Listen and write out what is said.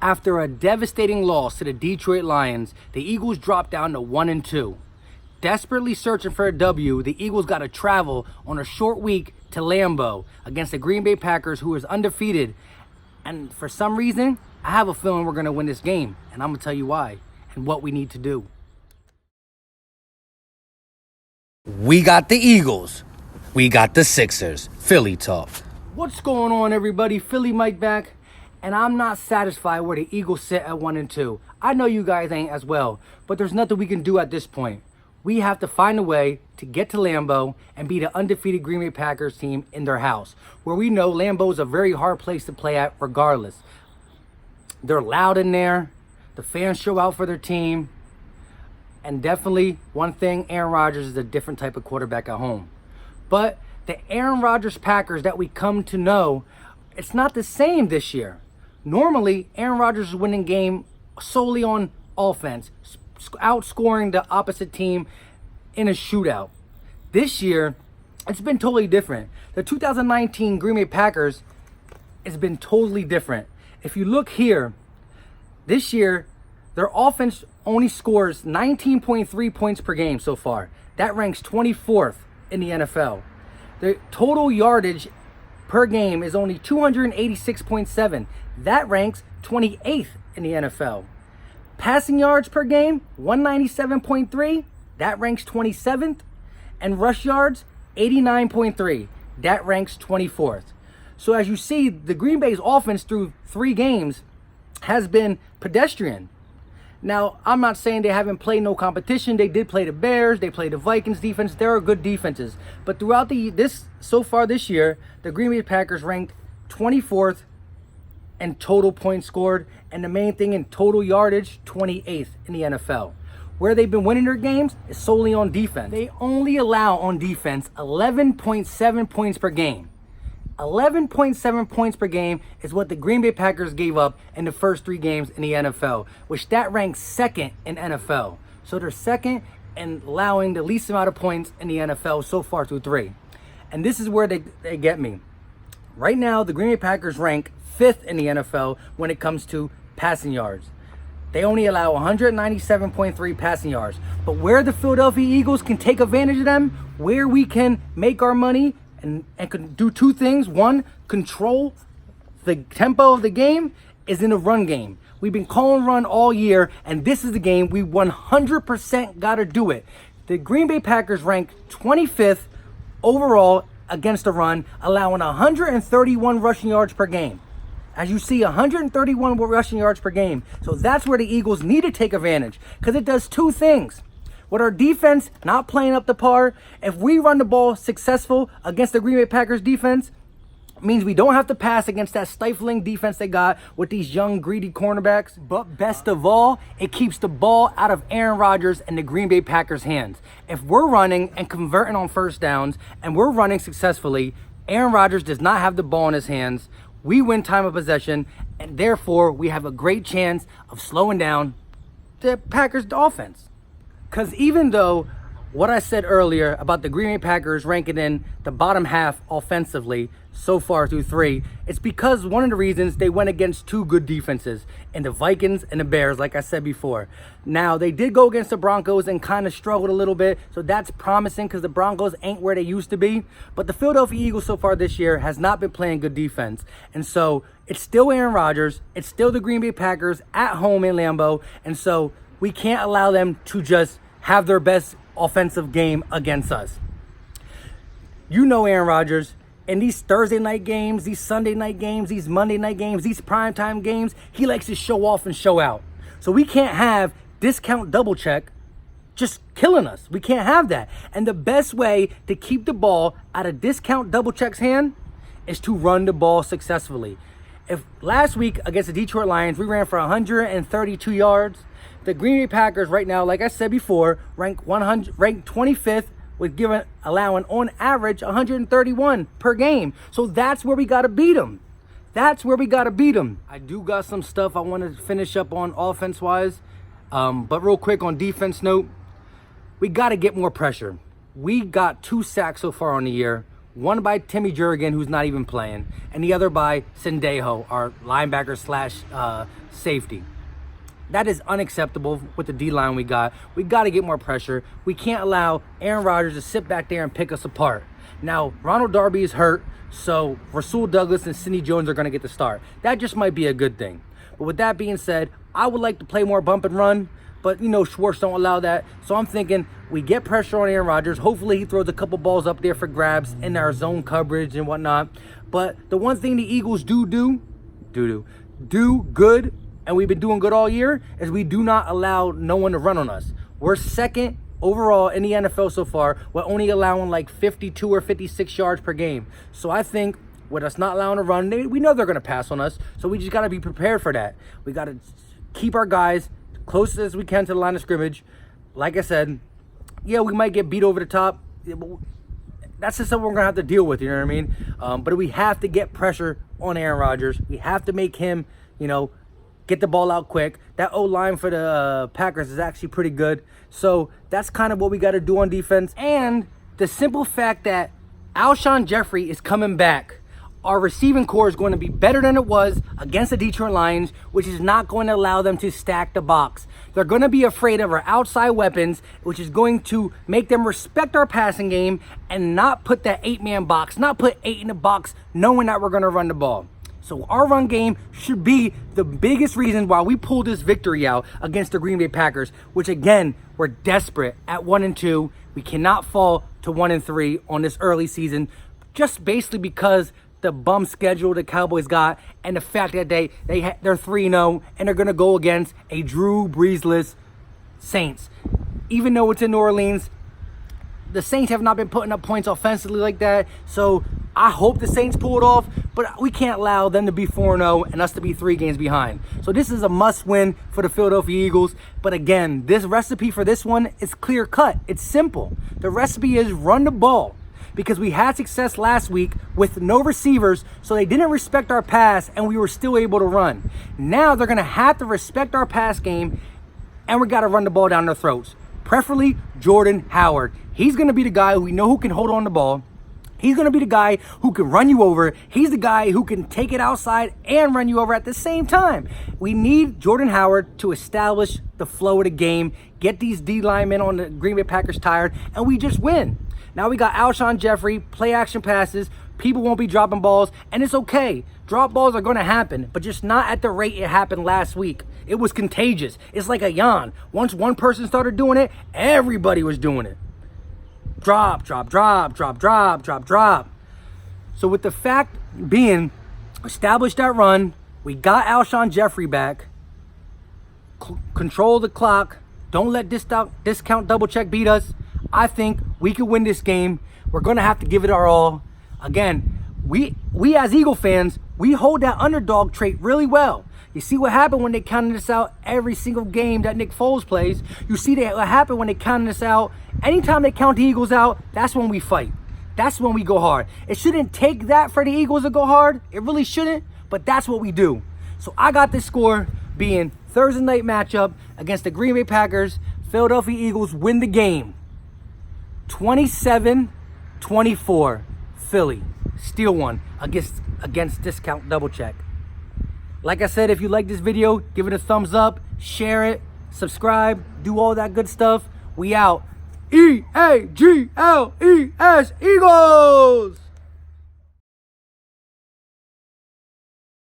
After a devastating loss to the Detroit Lions, the Eagles dropped down to 1-2. Desperately searching for a W, the Eagles got to travel on a short week to Lambeau against the Green Bay Packers, who is undefeated. And for some reason, I have a feeling we're going to win this game. And I'm going to tell you why and what we need to do. We got the Eagles. We got the Sixers. Philly talk. What's going on, everybody? Philly Mike back. And I'm not satisfied where the Eagles sit at 1-2. I know you guys ain't as well, but there's nothing we can do at this point. We have to find a way to get to Lambeau and beat an undefeated Green Bay Packers team in their house, where we know Lambeau is a very hard place to play at regardless. They're loud in there. The fans show out for their team. And definitely, one thing, Aaron Rodgers is a different type of quarterback at home. But the Aaron Rodgers Packers that we come to know, it's not the same this year. Normally, Aaron Rodgers is winning game solely on offense, outscoring the opposite team in a shootout. This year, it's been totally different. The 2019 Green Bay Packers has been totally different. If you look here, this year, their offense only scores 19.3 points per game so far. That ranks 24th in the NFL. The total yardage per game is only 286.7. That ranks 28th in the NFL. Passing yards per game, 197.3. That ranks 27th. And rush yards, 89.3. That ranks 24th. So as you see, the Green Bay's offense through 3 games has been pedestrian. Now, I'm not saying they haven't played no competition. They did play the Bears. They played the Vikings defense. There are good defenses. But throughout so far this year, the Green Bay Packers ranked 24th in total points scored. And the main thing in total yardage, 28th in the NFL. Where they've been winning their games is solely on defense. They only allow on defense 11.7 points per game. 11.7 points per game is what the Green Bay Packers gave up in the first 3 games in the NFL, which that ranks second in NFL. So they're second in allowing the least amount of points in the NFL so far through 3. And this is where they get me. Right now, the Green Bay Packers rank 5th in the NFL when it comes to passing yards. They only allow 197.3 passing yards. But where the Philadelphia Eagles can take advantage of them, where we can make our money, and can do 2 things. One, control the tempo of the game is in the run game. We've been calling run all year, and this is the game we 100% got to do it. The Green Bay Packers rank 25th overall against the run, allowing 131 rushing yards per game. As you see, 131 rushing yards per game. So that's where the Eagles need to take advantage, because it does 2 things. With our defense not playing up to par, if we run the ball successful against the Green Bay Packers defense, it means we don't have to pass against that stifling defense they got with these young, greedy cornerbacks. But best of all, it keeps the ball out of Aaron Rodgers and the Green Bay Packers' hands. If we're running and converting on first downs and we're running successfully, Aaron Rodgers does not have the ball in his hands. We win time of possession, and therefore we have a great chance of slowing down the Packers' offense. Because even though what I said earlier about the Green Bay Packers ranking in the bottom half offensively so far through 3, it's because one of the reasons they went against 2 good defenses in the Vikings and the Bears, like I said before. Now, they did go against the Broncos and kind of struggled a little bit, so that's promising because the Broncos ain't where they used to be. But the Philadelphia Eagles so far this year has not been playing good defense. And so it's still Aaron Rodgers. It's still the Green Bay Packers at home in Lambeau. And so we can't allow them to just have their best offensive game against us. You know Aaron Rodgers, in these Thursday night games, these Sunday night games, these Monday night games, these primetime games, he likes to show off and show out. So we can't have discount double check just killing us. We can't have that. And the best way to keep the ball out of discount double check's hand is to run the ball successfully. If last week against the Detroit Lions, we ran for 132 yards, the Green Bay Packers right now, like I said before, ranked 25th with allowing on average 131 per game. So that's where we got to beat them. That's where we got to beat them. I do got some stuff I want to finish up on offense-wise. But real quick on defense note, we got to get more pressure. We got 2 sacks so far on the year. One by Timmy Jurgen, who's not even playing, and the other by Sendejo, our linebacker slash safety. That is unacceptable with the D-line we got. We got to get more pressure. We can't allow Aaron Rodgers to sit back there and pick us apart. Now, Ronald Darby is hurt, so Rasul Douglas and Sidney Jones are going to get the start. That just might be a good thing. But with that being said, I would like to play more bump and run, but, Schwartz don't allow that. So I'm thinking we get pressure on Aaron Rodgers. Hopefully he throws a couple balls up there for grabs in our zone coverage and whatnot. But the one thing the Eagles do good, and we've been doing good all year, is we do not allow no one to run on us. We're second overall in the NFL so far. We're only allowing like 52 or 56 yards per game. So I think with us not allowing to run, we know they're going to pass on us. So we just got to be prepared for that. We got to keep our guys close as we can to the line of scrimmage. Like I said, yeah, we might get beat over the top. That's just something we're going to have to deal with, you know what I mean? But we have to get pressure on Aaron Rodgers. We have to make him, get the ball out quick. That O-line for the Packers is actually pretty good. So that's kind of what we got to do on defense. And the simple fact that Alshon Jeffrey is coming back, our receiving core is going to be better than it was against the Detroit Lions, which is not going to allow them to stack the box. They're going to be afraid of our outside weapons, which is going to make them respect our passing game and not put that 8-man box, not put 8 in the box, knowing that we're going to run the ball. So our run game should be the biggest reason why we pulled this victory out against the Green Bay Packers, which again, we're desperate at 1-2. We cannot fall to 1-3 on this early season, just basically because the bum schedule the Cowboys got and the fact that they're 3-0 and they're going to go against a Drew Breesless Saints. Even though it's in New Orleans, the Saints have not been putting up points offensively like that. So I hope the Saints pull it off, but we can't allow them to be 4-0 and us to be 3 games behind. So this is a must-win for the Philadelphia Eagles. But again, this recipe for this one is clear-cut. It's simple. The recipe is run the ball, because we had success last week with no receivers, so they didn't respect our pass, and we were still able to run. Now they're going to have to respect our pass game, and we got to run the ball down their throats. Preferably Jordan Howard. He's going to be the guy who we know who can hold on the ball. He's going to be the guy who can run you over. He's the guy who can take it outside and run you over at the same time. We need Jordan Howard to establish the flow of the game, get these D linemen on the Green Bay Packers tired, and we just win. Now we got Alshon Jeffrey, play action passes. People won't be dropping balls, and it's okay. Drop balls are going to happen, but just not at the rate it happened last week. It was contagious. It's like a yawn. Once one person started doing it, everybody was doing it. Drop, drop, drop, drop, drop, drop, drop. So with the fact being, established that run, we got Alshon Jeffrey back, control the clock, don't let discount double check beat us. I think we could win this game. We're going to have to give it our all. Again, we as Eagle fans, we hold that underdog trait really well. You see what happened when they counted us out every single game that Nick Foles plays. You see what happened when they counted us out. Anytime they count the Eagles out, that's when we fight. That's when we go hard. It shouldn't take that for the Eagles to go hard. It really shouldn't, but that's what we do. So I got this score being Thursday night matchup against the Green Bay Packers. Philadelphia Eagles win the game. 27-24. Philly. Steal one against discount double check. Like I said, if you like this video, give it a thumbs up, share it, subscribe, do all that good stuff. We out. E-A-G-L-E-S, Eagles!